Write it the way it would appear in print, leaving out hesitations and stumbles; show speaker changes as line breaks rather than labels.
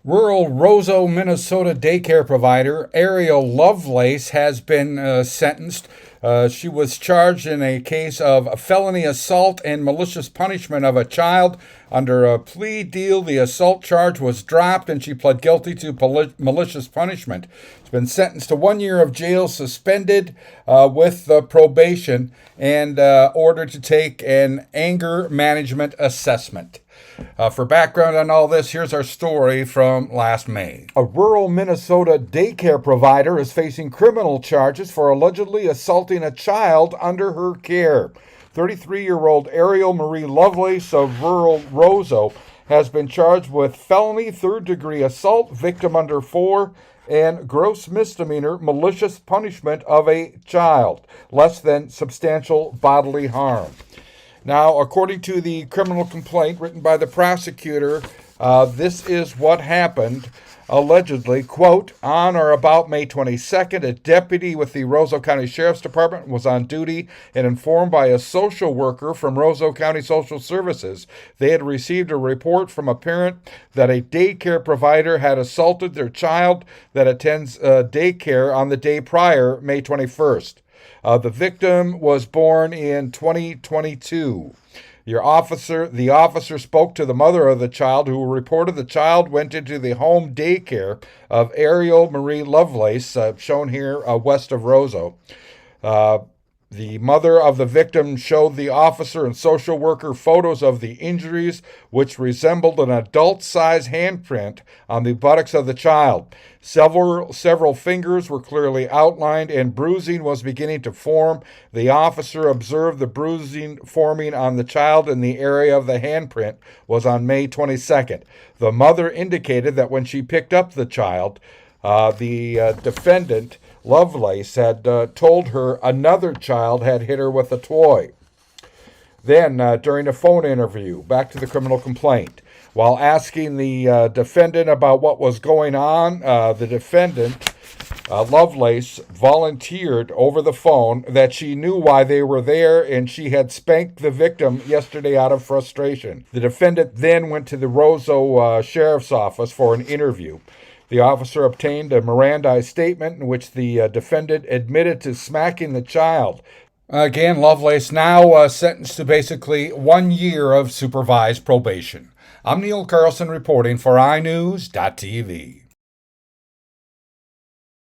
Rural Roseau, Minnesota daycare provider Ariel Lovelace has been sentenced. She was charged in a case of felony assault and malicious punishment of a child. Under a plea deal, the assault charge was dropped and she pled guilty to malicious punishment. She's been sentenced to 1 year of jail, suspended with probation, and ordered to take an anger management assessment. For background on all this, here's our story from last May. A rural Minnesota daycare provider is facing criminal charges for allegedly assaulting a child under her care. 33-year-old Ariel Marie Lovelace of rural Roseau has been charged with felony third-degree assault, victim under 4, and gross misdemeanor malicious punishment of a child, less than substantial bodily harm. Now, according to the criminal complaint written by the prosecutor, this is what happened. Allegedly, quote, on or about May 22nd, a deputy with the Roseau County Sheriff's Department was on duty and informed by a social worker from Roseau County Social Services they had received a report from a parent that a daycare provider had assaulted their child that attends daycare on the day prior, May 21st. The victim was born in 2022. The officer spoke to the mother of the child, who reported the child went into the home daycare of Ariel Marie Lovelace, shown here west of Roseau. The mother of the victim showed the officer and social worker photos of the injuries, which resembled an adult-size handprint on the buttocks of the child. Several fingers were clearly outlined, and bruising was beginning to form. The officer observed the bruising forming on the child in the area of the handprint was on May 22nd. The mother indicated that when she picked up the child, the defendant, Lovelace, had told her another child had hit her with a toy. Then, during a phone interview, back to the criminal complaint, while asking the defendant about what was going on, the defendant, Lovelace, volunteered over the phone that she knew why they were there and she had spanked the victim yesterday out of frustration. The defendant then went to the Roseau Sheriff's Office for an interview. The officer obtained a Mirandized statement in which the defendant admitted to smacking the child. Again, Lovelace now sentenced to basically 1 year of supervised probation. I'm Neil Carlson reporting for iNewZ.TV.